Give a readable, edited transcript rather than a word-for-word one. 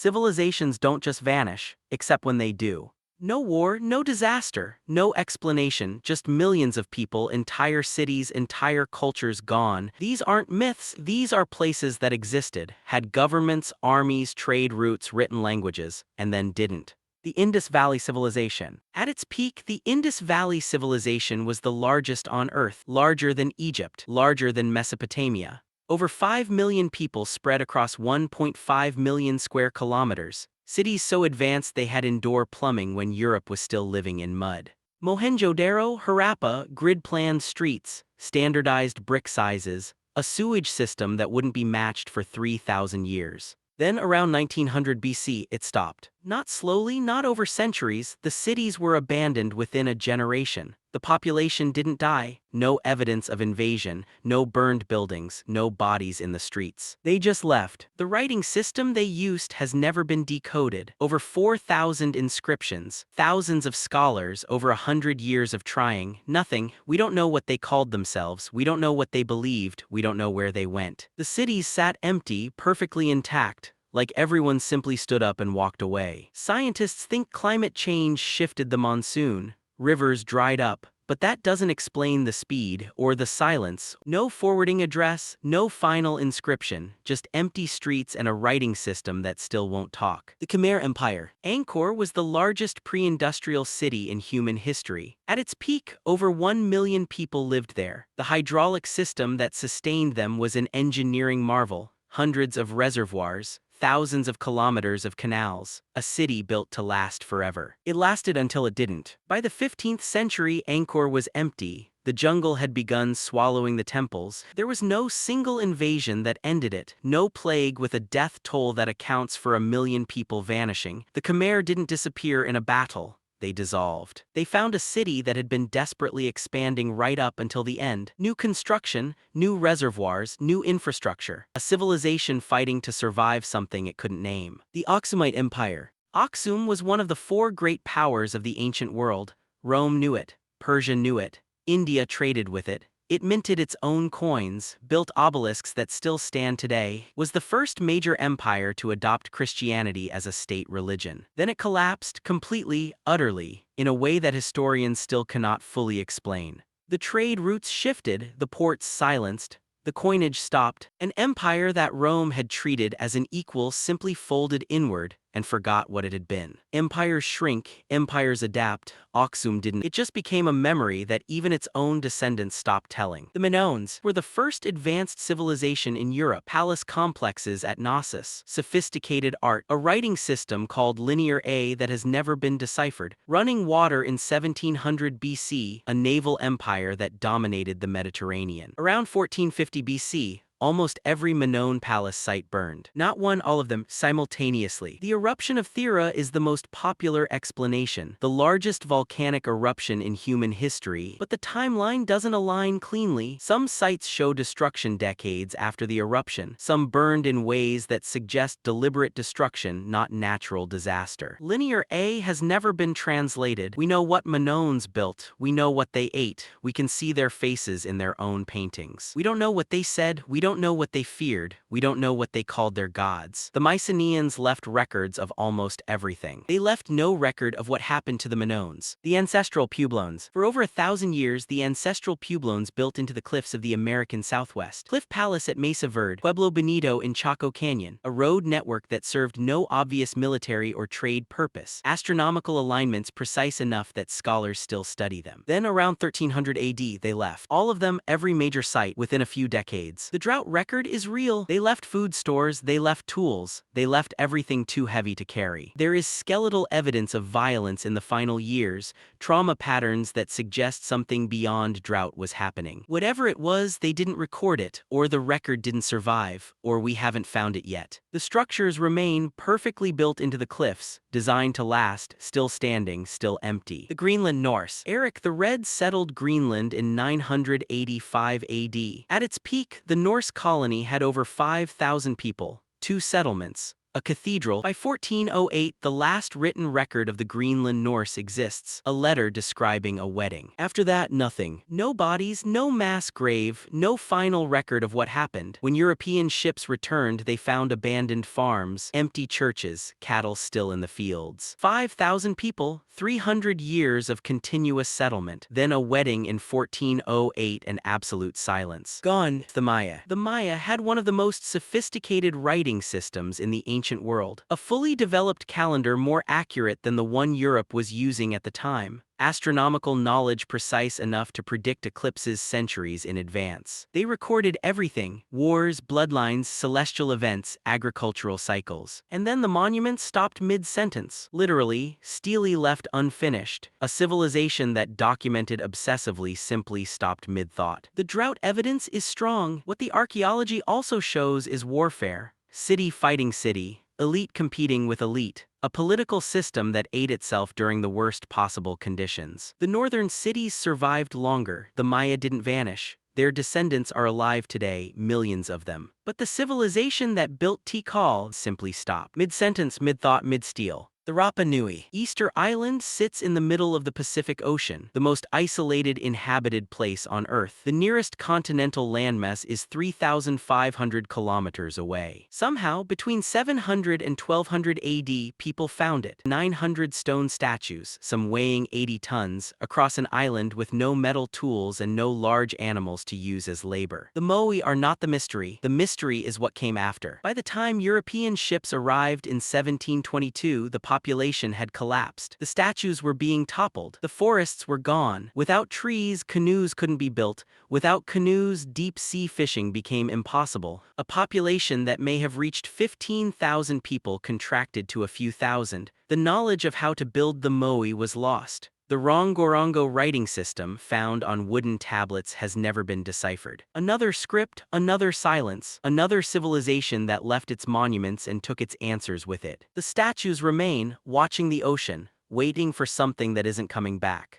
Civilizations don't just vanish, except when they do. No war, no disaster, no explanation, just millions of people, entire cities, entire cultures gone. These aren't myths, these are places that existed, had governments, armies, trade routes, written languages, and then didn't. The Indus Valley Civilization. At its peak, the Indus Valley Civilization was the largest on Earth, larger than Egypt, larger than Mesopotamia. Over 5 million people spread across 1.5 million square kilometers. Cities so advanced they had indoor plumbing when Europe was still living in mud. Mohenjo-daro, Harappa, grid-planned streets, standardized brick sizes, a sewage system that wouldn't be matched for 3,000 years. Then around 1900 BC it stopped. Not slowly, not over centuries, the cities were abandoned within a generation. The population didn't die, no evidence of invasion, no burned buildings, no bodies in the streets. They just left. The writing system they used has never been decoded. Over 4,000 inscriptions, thousands of scholars, over 100 years of trying, nothing. We don't know what they called themselves, we don't know what they believed, we don't know where they went. The cities sat empty, perfectly intact, like everyone simply stood up and walked away. Scientists think climate change shifted the monsoon, rivers dried up, but that doesn't explain the speed or the silence. No forwarding address, no final inscription, just empty streets and a writing system that still won't talk. The Khmer Empire. Angkor was the largest pre-industrial city in human history. At its peak, over 1 million people lived there. The hydraulic system that sustained them was an engineering marvel. Hundreds of reservoirs, thousands of kilometers of canals, a city built to last forever. It lasted until it didn't. By the 15th century, Angkor was empty. The jungle had begun swallowing the temples. There was no single invasion that ended it, no plague with a death toll that accounts for 1 million people vanishing. The Khmer didn't disappear in a battle. They dissolved. They found a city that had been desperately expanding right up until the end. New construction, new reservoirs, new infrastructure. A civilization fighting to survive something it couldn't name. The Aksumite Empire. Aksum was one of the 4 great powers of the ancient world. Rome knew it. Persia knew it. India traded with it. It minted its own coins, built obelisks that still stand today, was the first major empire to adopt Christianity as a state religion. Then it collapsed completely, utterly, in a way that historians still cannot fully explain. The trade routes shifted, the ports silenced, the coinage stopped. An empire that Rome had treated as an equal simply folded inward and forgot what it had been. Empires shrink, empires adapt. Aksum didn't. It just became a memory that even its own descendants stopped telling. The Minoans were the first advanced civilization in Europe. Palace complexes at Knossos, sophisticated art, a writing system called Linear A that has never been deciphered, running water in 1700 BC, a naval empire that dominated the Mediterranean. Around 1450 BC, almost every Minoan palace site burned. Not one, all of them, simultaneously. The eruption of Thera is the most popular explanation, the largest volcanic eruption in human history, but the timeline doesn't align cleanly. Some sites show destruction decades after the eruption, some burned in ways that suggest deliberate destruction, not natural disaster. Linear A has never been translated. We know what Minoans built, we know what they ate, we can see their faces in their own paintings. We don't know what they said, we don't know what they feared, we don't know what they called their gods. The Mycenaeans left records of almost everything. They left no record of what happened to the Minoans. The ancestral Pueblones. For over 1,000 years, the ancestral Pueblones built into the cliffs of the American Southwest. Cliff Palace at Mesa Verde, Pueblo Bonito in Chaco Canyon, a road network that served no obvious military or trade purpose. Astronomical alignments precise enough that scholars still study them. Then around 1300 AD, they left. All of them, every major site, within a few decades. The drought record is real. They left food stores, they left tools, they left everything too heavy to carry. There is skeletal evidence of violence in the final years, trauma patterns that suggest something beyond drought was happening. Whatever it was, they didn't record it, or the record didn't survive, or we haven't found it yet. The structures remain perfectly built into the cliffs, designed to last, still standing, still empty. The Greenland Norse. Eric the Red settled Greenland in 985 AD. At its peak, the Norse colony had over 5,000 people, 2 settlements, A cathedral. By 1408, the last written record of the Greenland Norse exists, a letter describing a wedding. After that, nothing. No bodies, no mass grave, no final record of what happened. When European ships returned, they found abandoned farms, empty churches, cattle still in the fields. 5,000 people, 300 years of continuous settlement. Then a wedding in 1408 and absolute silence. Gone. The Maya. The Maya had one of the most sophisticated writing systems in the ancient world. A fully developed calendar more accurate than the one Europe was using at the time. Astronomical knowledge precise enough to predict eclipses centuries in advance. They recorded everything: wars, bloodlines, celestial events, agricultural cycles. And then the monuments stopped mid-sentence. Literally, Stele left unfinished. A civilization that documented obsessively simply stopped mid-thought. The drought evidence is strong. What the archaeology also shows is warfare. City fighting city. Elite competing with elite. A political system that ate itself during the worst possible conditions. The northern cities survived longer. The Maya didn't vanish. Their descendants are alive today, millions of them. But the civilization that built Tikal simply stopped. Mid-sentence, mid-thought, mid-steal. The Rapa Nui Easter Island sits in the middle of the Pacific Ocean, the most isolated inhabited place on Earth. The nearest continental landmass is 3,500 kilometers away. Somehow, between 700 and 1200 AD, people found it. 900 stone statues, some weighing 80 tons, across an island with no metal tools and no large animals to use as labor. The Moai are not the mystery. The mystery is what came after. By the time European ships arrived in 1722, the population had collapsed. The statues were being toppled. The forests were gone. Without trees, canoes couldn't be built. Without canoes, deep-sea fishing became impossible. A population that may have reached 15,000 people contracted to a few thousand. The knowledge of how to build the Moai was lost. The Rongorongo writing system found on wooden tablets has never been deciphered. Another script, another silence, another civilization that left its monuments and took its answers with it. The statues remain, watching the ocean, waiting for something that isn't coming back.